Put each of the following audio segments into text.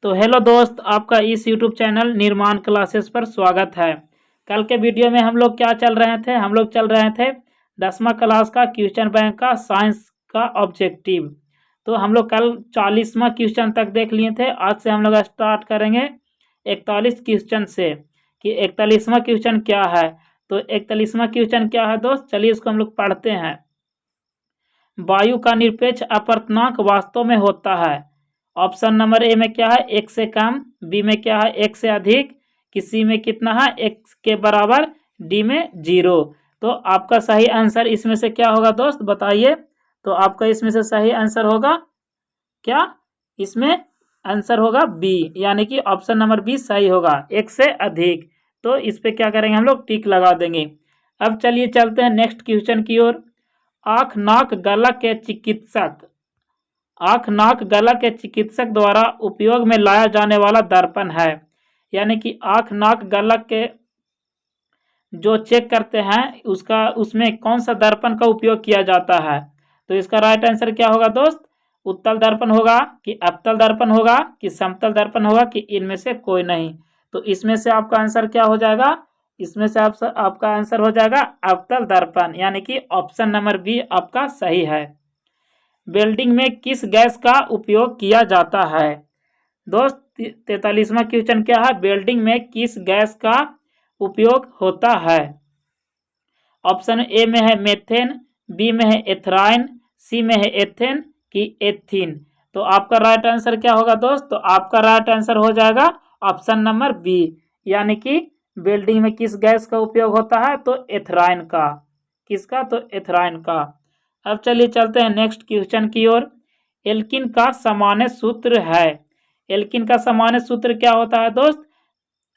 तो हेलो दोस्त, आपका इस यूट्यूब चैनल निर्माण क्लासेस पर स्वागत है। कल के वीडियो में हम लोग क्या चल रहे थे, हम लोग चल रहे थे 10वां क्लास का क्वेश्चन बैंक का साइंस का ऑब्जेक्टिव। तो हम लोग कल 40वां क्वेश्चन तक देख लिए थे। आज से हम लोग स्टार्ट करेंगे 41 क्वेश्चन से कि 41वां क्वेश्चन क्या है। तो 41वां क्वेश्चन क्या है दोस्त, चलिए इसको हम लोग पढ़ते हैं। वायु का निरपेक्ष अपवर्तनांक वास्तव में होता है। ऑप्शन नंबर ए में क्या है, 1 से कम, बी में क्या है 1 से अधिक, कि सी में कितना है 1 के बराबर, डी में 0। तो आपका सही आंसर इसमें से क्या होगा दोस्त, बताइए। तो आपका इसमें से सही आंसर होगा क्या, इसमें आंसर होगा बी, यानी कि ऑप्शन नंबर बी सही होगा, 1 से अधिक। तो इस पे क्या करेंगे हम लोग, टिक लगा देंगे। अब चलिए चलते हैं नेक्स्ट क्वेश्चन की ओर। आँख नाक गला के चिकित्सक आँख नाक गला के चिकित्सक द्वारा उपयोग में लाया जाने वाला दर्पण है। यानी कि आँख नाक गला के जो चेक करते हैं उसमें कौन सा दर्पण का उपयोग किया जाता है। तो इसका राइट आंसर क्या होगा दोस्त, उत्तल दर्पण होगा कि अवतल दर्पण होगा कि समतल दर्पण होगा कि इनमें से कोई नहीं। तो इसमें से आपका आंसर क्या हो जाएगा, इसमें से आपका आंसर हो जाएगा अवतल दर्पण, यानी कि ऑप्शन नंबर बी आपका सही है। वेल्डिंग में किस गैस का उपयोग किया जाता है। दोस्त 43वां क्वेश्चन क्या है, वेल्डिंग में किस गैस का उपयोग होता है। ऑप्शन ए में है मेथेन, बी में है एथराइन, सी में है एथेन कि एथीन। तो आपका राइट आंसर क्या होगा दोस्त, तो आपका राइट आंसर हो जाएगा ऑप्शन नंबर बी, यानी कि वेल्डिंग में किस गैस का उपयोग होता है, तो एथराइन का। किसका, तो एथराइन का। अब चलिए चलते हैं नेक्स्ट क्वेश्चन की ओर। एल्किन का सामान्य सूत्र है। एल्किन का सामान्य सूत्र क्या होता है दोस्त,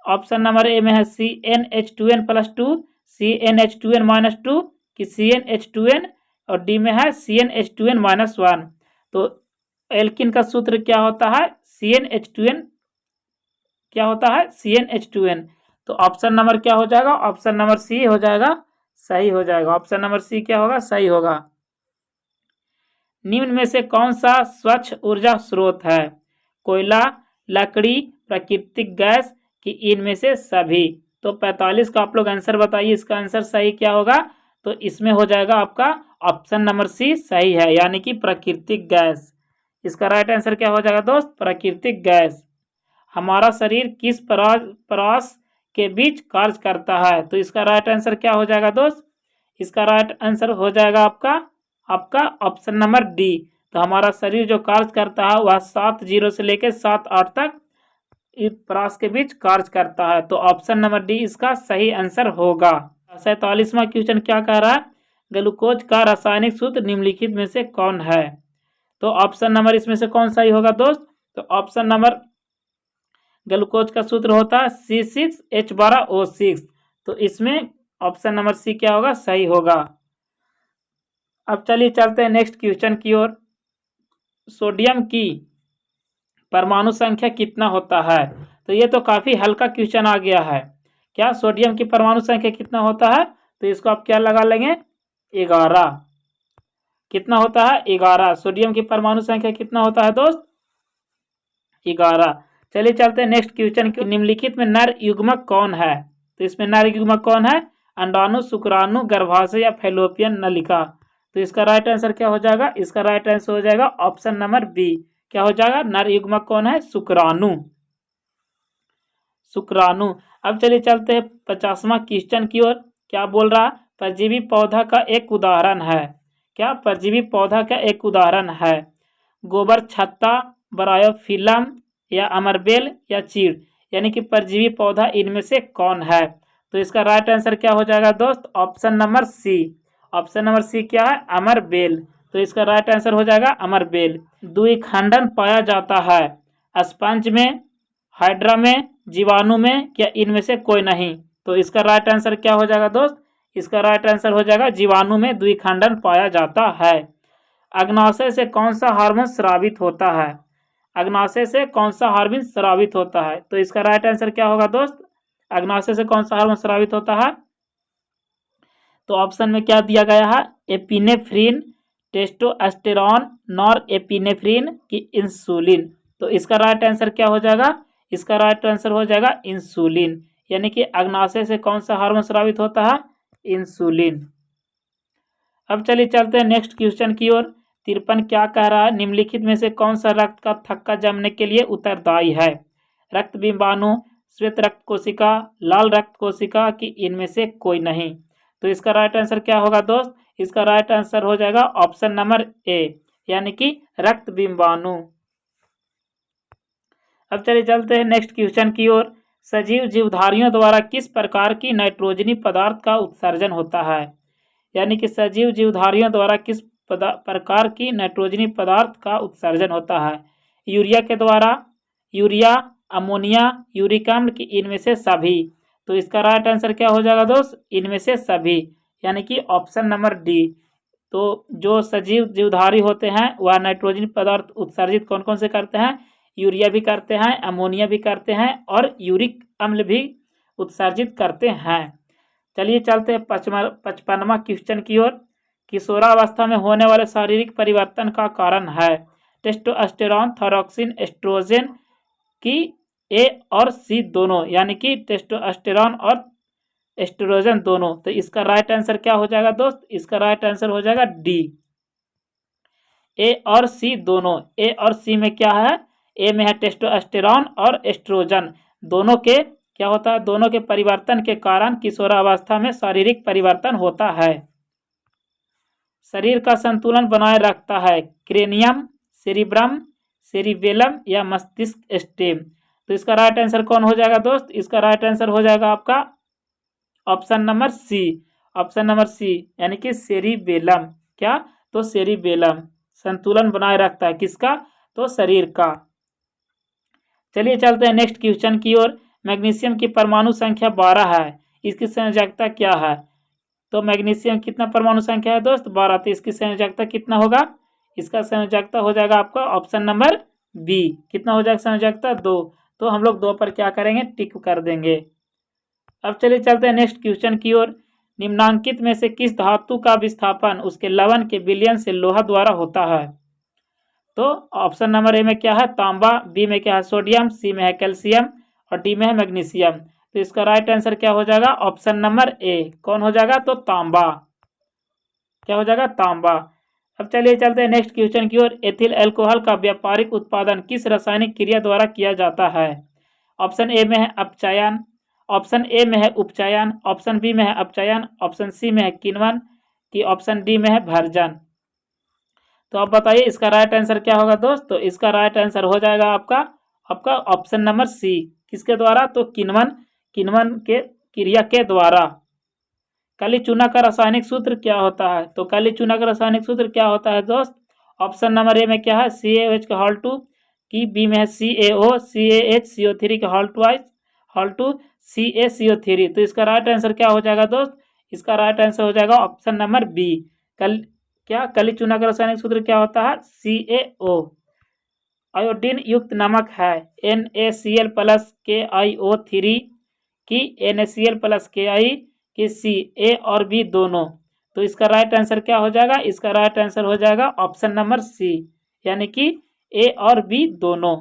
ऑप्शन नंबर ए में है CnH2n+2, CnH2n-2 कि CnH2n, और डी में है CnH2n-1। तो एल्किन का सूत्र क्या होता है, CnH2n, क्या होता है CnH2n। तो ऑप्शन नंबर क्या हो जाएगा, ऑप्शन नंबर सी हो जाएगा, सही हो जाएगा। ऑप्शन नंबर सी क्या होगा, सही होगा। निम्न में से कौन सा स्वच्छ ऊर्जा स्रोत है, कोयला, लकड़ी, प्राकृतिक गैस कि इनमें से सभी। तो 45 का आप लोग आंसर बताइए, इसका आंसर सही क्या होगा। तो इसमें हो जाएगा आपका ऑप्शन नंबर सी सही है, यानी कि प्राकृतिक गैस। इसका राइट आंसर क्या हो जाएगा दोस्त, प्राकृतिक गैस। हमारा शरीर किस परास के बीच कार्य करता है। तो इसका राइट आंसर क्या हो जाएगा दोस्त, इसका राइट आंसर हो जाएगा आपका ऑप्शन नंबर डी। तो हमारा शरीर जो कार्य करता है वह 7 से लेकर 7-8 तक परास के बीच कार्य करता है। तो ऑप्शन नंबर डी इसका सही आंसर होगा। 47वां क्वेश्चन क्या कह रहा है, ग्लूकोज का रासायनिक सूत्र निम्नलिखित में से कौन है। तो ऑप्शन नंबर इसमें से कौन सही होगा दोस्त, तो ऑप्शन नंबर ग्लूकोज का सूत्र होता है C6H12O6। तो इसमें ऑप्शन नंबर सी क्या होगा, सही होगा। अब चलिए चलते हैं नेक्स्ट क्वेश्चन की ओर। सोडियम की परमाणु संख्या कितना होता है। तो ये तो काफी हल्का क्वेश्चन आ गया है। क्या सोडियम की परमाणु संख्या कितना होता है, तो इसको आप क्या लगा लेंगे, 11। कितना होता है, 11। सोडियम की परमाणु संख्या कितना होता है दोस्त, 11। चलिए चलते हैं नेक्स्ट क्वेश्चन की। निम्नलिखित में नर युग्मक कौन है। तो इसमें नर युग्मक कौन है, अंडाणु, शुक्राणु, गर्भाशय या फैलोपियन नलिका। तो इसका राइट आंसर क्या हो जाएगा, इसका राइट आंसर हो जाएगा ऑप्शन नंबर बी, क्या हो जाएगा, नर युग्मक कौन है, शुक्राणु। शुक्राणु। अब चलिए चलते हैं 50वां क्वेश्चन की ओर। क्या बोल रहा, परजीवी पौधा का एक उदाहरण है। क्या परजीवी पौधा का एक उदाहरण है, गोबर छत्ता, ब्रायोफिलम या अमरबेल या चीड़। यानी कि परजीवी पौधा इनमें से कौन है। तो इसका राइट आंसर क्या हो जाएगा दोस्त, option number C. Option number C क्या है, अमरबेल। तो इसका राइट आंसर हो जाएगा अमरबेल। द्विखंडन पाया जाता है स्पंज में, हाइड्रा में, जीवाणु में, क्या इनमें से कोई नहीं। तो इसका राइट आंसर क्या हो जाएगा दोस्त, इसका राइट आंसर हो जाएगा जीवाणु में द्विखंडन पाया जाता है। अग्नाशय से कौन सा हार्मोन स्रावित होता है। अग्नाशय से कौन सा हार्मोन स्रावित होता है। तो इसका राइट आंसर क्या होगा दोस्त, अग्नाशय से कौन सा हार्मोन स्रावित होता है। तो ऑप्शन में क्या दिया गया है, एपिनेफ्रिन, टेस्टोस्टेरोन, नॉर एपिनेफ्रिन कि इंसुलिन। तो इसका राइट आंसर क्या हो जाएगा? इसका राइट आंसर हो जाएगा इंसुलिन। यानी कि अग्नाशय से कौन सा हार्मोन स्रावित होता है? इंसुलिन। अब चलिए चलते हैं नेक्स्ट क्वेश्चन की ओर। 53 क्या कह रहा है? निम्नलिखित में से कौन सा रक्त का थक्का जमने के लिए उत्तरदायी है? रक्त बिंबाणु, श्वेत रक्त कोशिका, लाल रक्त कोशिका कि इनमें से कोई नहीं? तो इसका राइट आंसर क्या होगा दोस्त? इसका राइट आंसर हो जाएगा ऑप्शन नंबर ए, यानी कि रक्त बिंबाणु। अब चलिए चलते हैं नेक्स्ट क्वेश्चन की ओर। सजीव जीवधारियों द्वारा किस प्रकार की नाइट्रोजनी पदार्थ का उत्सर्जन होता है? यानी कि सजीव जीवधारियों द्वारा किस प्रकार की नाइट्रोजनी पदार्थ का उत्सर्जन होता है? यूरिया के द्वारा, यूरिया, अमोनिया, यूरिक अम्ल की इनमें से सभी? तो इसका राइट आंसर क्या हो जाएगा दोस्त? इनमें से सभी, यानी कि ऑप्शन नंबर डी। तो जो सजीव जीवधारी होते हैं वह नाइट्रोजन पदार्थ उत्सर्जित कौन कौन से करते हैं? यूरिया भी करते हैं, अमोनिया भी करते हैं और यूरिक अम्ल भी उत्सर्जित करते हैं। चलिए चलते हैं 55वां क्वेश्चन की ओर। किशोरावस्था में होने वाले शारीरिक परिवर्तन का कारण है टेस्टोस्टेरोन, थायरोक्सिन, एस्ट्रोजन की ए और सी दोनों? यानी कि टेस्टोस्टेरोन और एस्ट्रोजन दोनों। तो इसका राइट आंसर क्या हो जाएगा दोस्त? इसका राइट आंसर हो जाएगा डी, ए और सी दोनों। ए और सी में क्या है? ए में है टेस्टोस्टेरोन और एस्ट्रोजन, दोनों के क्या होता है? दोनों के परिवर्तन के कारण किशोरावस्था में शारीरिक परिवर्तन होता है। शरीर का संतुलन बनाए रखता है क्रेनियम, सेरिब्रम, सेरिबेलम या मस्तिष्क स्टेम? तो इसका राइट आंसर कौन हो जाएगा दोस्त? इसका राइट आंसर हो जाएगा आपका option number C, option number C, यानी कि सेरिबेलम। क्या? तो सेरिबेलम संतुलन बनाए रखता है किसका? तो शरीर का। चलिए चलते हैं नेक्स्ट क्वेश्चन की ओर। मैग्नीशियम की परमाणु संख्या 12 है, इसकी संयोजकता क्या है? तो मैग्नीशियम कितना परमाणु संख्या है दोस्त? 12। तो इसकी संयोजकता कितना होगा? इसका संयोजकता हो जाएगा आपका ऑप्शन नंबर बी। कितना हो जाएगा संयोजकता? 2। तो हम लोग 2 पर क्या करेंगे? टिक कर देंगे। अब चलिए चलते हैं नेक्स्ट क्वेश्चन की ओर। निम्नांकित में से किस धातु का विस्थापन उसके लवण के विलयन से लोहा द्वारा होता है? तो ऑप्शन नंबर ए में क्या है? तांबा, बी में क्या है? सोडियम, सी में है कैल्शियम और डी में है मैग्नीशियम। तो इसका राइट आंसर क्या हो जाएगा? Option number A. कौन हो जाएगा? तो तांबा। क्या हो जाएगा? तांबा। अब चलिए चलते हैं नेक्स्ट क्वेश्चन की ओर। एथिल अल्कोहल का व्यापारिक उत्पादन किस रासायनिक क्रिया द्वारा किया जाता है? ऑप्शन ए में है अपचयन, ऑप्शन ए में है उपचयन, ऑप्शन बी में है अपचयन, ऑप्शन सी में है किण्वन कि ऑप्शन डी में है भर्जन? तो आप बताइए इसका राइट आंसर क्या होगा दोस्त? तो इसका राइट आंसर हो जाएगा आपका ऑप्शन नंबर सी। किसके द्वारा? तो किण्वन के क्रिया के द्वारा। काली चूना का रासायनिक सूत्र क्या होता है? तो काली चूना का रासायनिक सूत्र क्या होता है दोस्त? ऑप्शन नंबर ए में क्या है? CaOH का हॉल 2 की, बी में है CaO, CaH, CO3 का हॉल 2 CaCO3। तो इसका राइट आंसर क्या हो जाएगा दोस्त? इसका राइट आंसर हो जाएगा ऑप्शन नंबर बी। काली चूना का रासायनिक सूत्र क्या होता है? CaO। आयोडीन युक्त नमक है NaCl प्लस KiO3 की NaCl प्लस Ki कि सी, ए और बी दोनों? तो इसका राइट आंसर क्या हो जाएगा? इसका राइट आंसर हो जाएगा ऑप्शन नंबर सी, यानी कि ए और बी दोनों।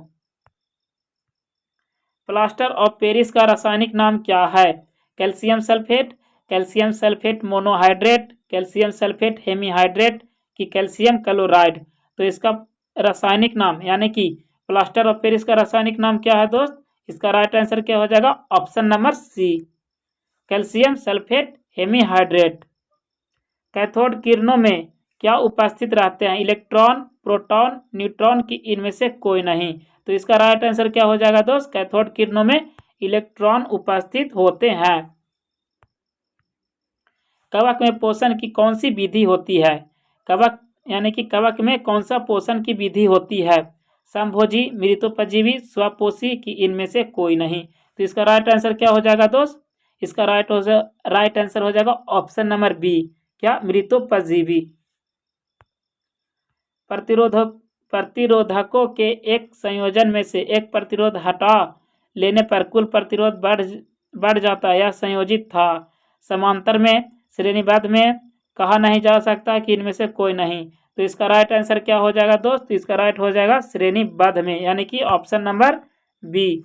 प्लास्टर ऑफ पेरिस का रासायनिक नाम क्या है? Calcium sulphate, calcium sulphate monohydrate, calcium sulphate hemihydrate कि कैल्शियम क्लोराइड? तो इसका रासायनिक नाम यानी कि प्लास्टर ऑफ पेरिस का रासायनिक नाम क्या है दोस्त? इसका राइट आंसर क्या हो जाएगा? Option number C, calcium sulphate hemihydrate. Cathode किरणों में क्या उपस्थित रहते हैं? इलेक्ट्रॉन, प्रोटॉन, न्यूट्रॉन की इनमें से कोई नहीं? तो इसका राइट आंसर क्या हो जाएगा दोस्त? कैथोड किरणों में इलेक्ट्रॉन उपस्थित होते हैं। कवक में पोषण की कौन सी विधि होती है? कवक यानी कि कवक में कौन सा पोषण की विधि होती है? संभोजी, मृतोपजीवी, स्वपोषी की इनमें से कोई नहीं? तो इसका राइट आंसर क्या हो जाएगा दोस्त? इसका राइट आंसर हो जाएगा ऑप्शन नंबर बी, क्या? मृतोपजीवी। प्रतिरोधकों के एक संयोजन में से एक प्रतिरोध हटा लेने पर कुल प्रतिरोध बढ़ जाता है, यह संयोजित था। समांतर में, श्रेणीबद्ध में कहा नहीं जा सकता कि इनमें से कोई नहीं? तो इसका राइट आंसर क्या हो जाएगा दोस्त? इसका राइट हो जाएगा श्रेणीबद्ध में, यानी कि ऑप्शन नंबर बी।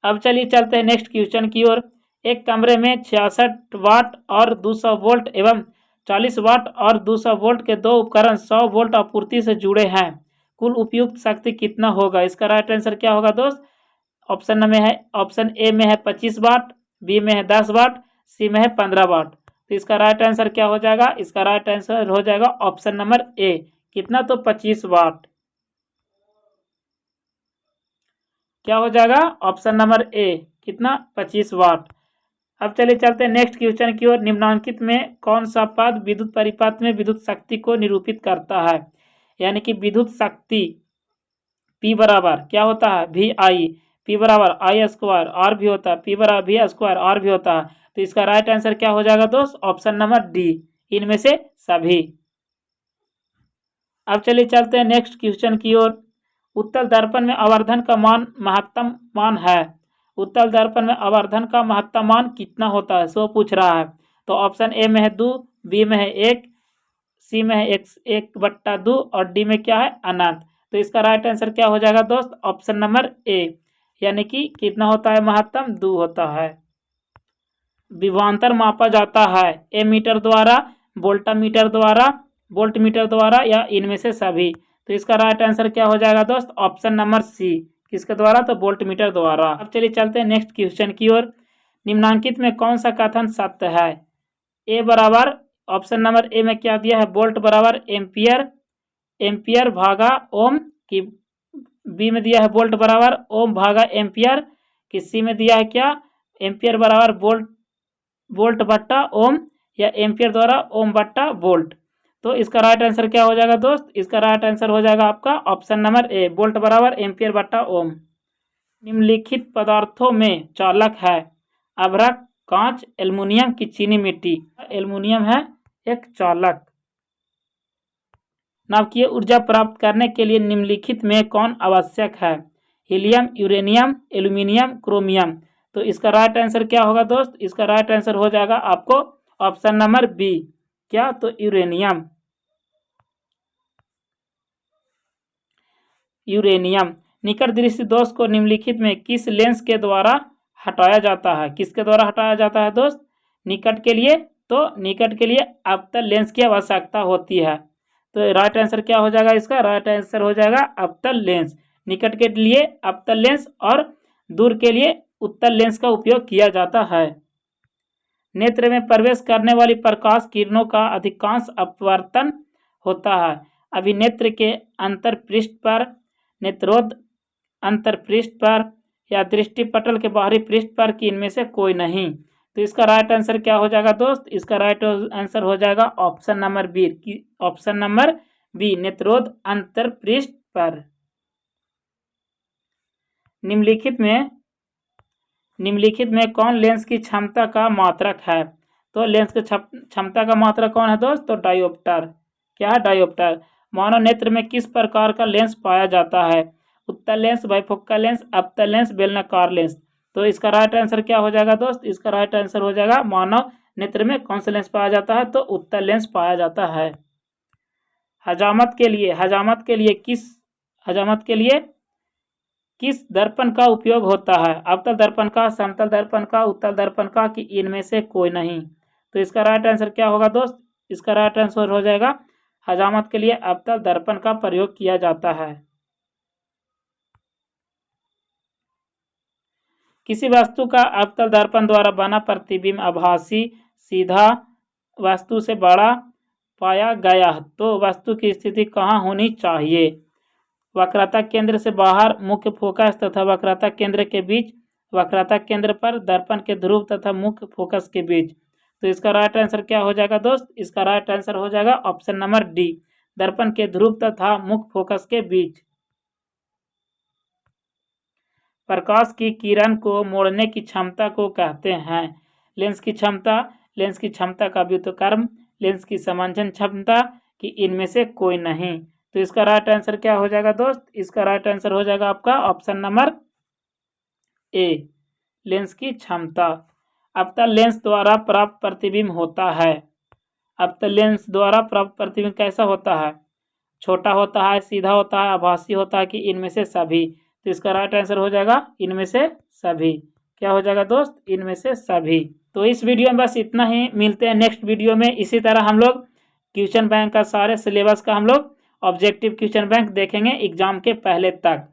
अब चलिए चलते हैं नेक्स्ट क्वेश्चन की ओर। एक कमरे में 66 वाट और 200 वोल्ट एवं 40 वाट और 200 वोल्ट के दो उपकरण 100 वोल्ट आपूर्ति से जुड़े हैं। कुल उपयुक्त शक्ति कितना होगा? इसका राइट आंसर क्या होगा दोस्त? ऑप्शन ए में है 25 वाट, बी में है 10 वाट, सी में है 15 वाट। तो इसका राइट आंसर क्या हो जाएगा? इसका राइट आंसर हो जाएगा ऑप्शन नंबर ए। कितना? तो 25 वाट। क्या हो जाएगा? Option number A. कितना? 25 वाट। अब चलिए चलते हैं नेक्स्ट क्वेश्चन की ओर। निम्नलिखित में कौन सा पद विद्युत परिपथ में विद्युत शक्ति को निरूपित करता है? यानी कि विद्युत शक्ति P बराबर क्या होता है? We I. P बराबर आई स्क्वायर, आर भी होता है, P बराबर वी स्क्वायर, आर भी होता है। तो इसका राइट आंसर क्या हो जाएगा दोस्त? ऑप्शन नंबर डी, इनमें से सभी। अब चलिए चलते हैं नेक्स्ट क्वेश्चन की ओर। उत्तल दर्पण में आवर्धन का मान महत्तम मान है। उत्तल दर्पण में आवर्धन का महत्तम मान कितना होता है, सो पूछ रहा है। तो ऑप्शन ए में है 2, बी में है 1, सी में है 1/2 और डी में क्या है? अनंत। तो इसका राइट आंसर क्या हो जाएगा दोस्त? ऑप्शन नंबर ए, यानी कि कितना होता है महत्तम? 2 होता है। विभवांतर मापा जाता है एमीटर द्वारा, वोल्टमीटर द्वारा या इनमें से सभी। तो इसका राइट आंसर क्या हो जाएगा दोस्त? Option number C. किसके द्वारा? तो वोल्टमीटर द्वारा। अब चलिए चलते हैं नेक्स्ट क्वेश्चन की ओर। निम्नलिखित में कौन सा कथन सत्य है? ए बराबर, ऑप्शन नंबर ए में क्या दिया है? वोल्ट बराबर एम्पियर भागा ओम, की बी में दिया है वोल्ट बराबर ओम भागा एम्पियर, कि सी में दिया है क्या? एम्पियर बराबर वोल्ट बट्टा ओम, या एम्पियर द्वारा ओम बट्टा वोल्ट। तो इसका राइट आंसर क्या हो जाएगा दोस्त? इसका राइट आंसर हो जाएगा आपका ऑप्शन नंबर ए, वोल्ट बराबर एम्पियर बट्टा ओम। निम्नलिखित पदार्थों में चालक है? अभ्रक, कांच, एल्युमिनियम की चीनी मिट्टी। एल्युमिनियम है एक चालक। नाभिकीय ऊर्जा प्राप्त करने के लिए निम्नलिखित में कौन आवश्यक है? Helium, uranium, aluminium, chromium. तो इसका राइट आंसर क्या होगा दोस्त? इसका राइट आंसर हो जाएगा आपको ऑप्शन नंबर बी, क्या? तो यूरेनियम। निकट दृष्टि दोष को निम्नलिखित में किस लेंस के द्वारा हटाया जाता है? किसके द्वारा हटाया जाता है दोस्त? निकट के लिए, तो निकट के लिए अवतल लेंस की आवश्यकता होती है। तो राइट आंसर क्या हो जाएगा? इसका राइट आंसर हो जाएगा अवतल लेंस। निकट के लिए अवतल लेंस और दूर के लिए उत्तल लेंस का उपयोग किया जाता है। नेत्र में प्रवेश करने वाली प्रकाश किरणों का अधिकांश अपवर्तन होता है। अभिनेत्र के अंतरपृष्ठ पर, नेत्रोद अंतरपृष्ठ पर या दृष्टिपटल के बाहरी पृष्ठ पर, कि इनमें से कोई नहीं। तो इसका राइट आंसर क्या हो जाएगा दोस्त? इसका राइट आंसर हो जाएगा option number B, option number B, नेत्रोद अंतरपृष्ठ पर। निम्नलिखित में कौन लेंस की क्षमता का मात्रक है? तो लेंस की क्षमता का मात्रक कौन है दोस्त? तो डायोप्टर। क्या है? डायोप्टर। मानव नेत्र में किस प्रकार का लेंस पाया जाता है? उत्तल लेंस, बाइफोकल लेंस, अवतल लेंस, बेलनाकार लेंस। तो इसका राइट आंसर क्या हो जाएगा दोस्त? इसका राइट आंसर हो जाएगा मानव नेत्र में कौन सा लेंस पाया जाता है? तो उत्तल लेंस पाया जाता है। हजामत के लिए किस दर्पण का उपयोग होता है? अवतल दर्पण का, समतल दर्पण का, उत्तल दर्पण का, कि इनमें से कोई नहीं। तो इसका राइट आंसर क्या होगा दोस्त? इसका राइट आंसर हो जाएगा हजामत के लिए अवतल दर्पण का प्रयोग किया जाता है। किसी वस्तु का अवतल दर्पण द्वारा बना प्रतिबिंब आभासी सीधा वस्तु से बड़ा पाया गया तो वस्तु की स्थिति कहाँ होनी चाहिए? वक्रता केंद्र से बाहर, मुख्य फोकस तथा वक्रता केंद्र के बीच, वक्रता केंद्र पर, दर्पण के ध्रुव तथा मुख्य फोकस के बीच। तो इसका राइट आंसर क्या हो जाएगा दोस्त? इसका राइट आंसर हो जाएगा ऑप्शन नंबर डी, दर्पण के ध्रुव तथा मुख्य फोकस के बीच। प्रकाश की किरण को मोड़ने की क्षमता को कहते हैं? लेंस की क्षमता का व्युत्क्रम, लेंस की समंजन क्षमता, कि इनमें से कोई नहीं। तो इसका राइट आंसर क्या हो जाएगा दोस्त? इसका राइट आंसर हो जाएगा आपका ऑप्शन नंबर ए, लेंस की क्षमता। अवतल लेंस द्वारा प्राप्त प्रतिबिंब होता है। अवतल लेंस द्वारा प्राप्त प्रतिबिंब कैसा होता है? छोटा होता है, सीधा होता है, आभासी होता है कि इनमें से सभी? तो इसका राइट आंसर हो जाएगा इनमें से सभी। क्या हो जाएगा दोस्त? इनमें से सभी। तो इस वीडियो में बस इतना ही, मिलते हैं नेक्स्ट वीडियो में। इसी तरह हम लोग क्वेश्चन बैंक का सारे सिलेबस का हम लोग ऑब्जेक्टिव क्वेश्चन बैंक देखेंगे एग्जाम के पहले तक।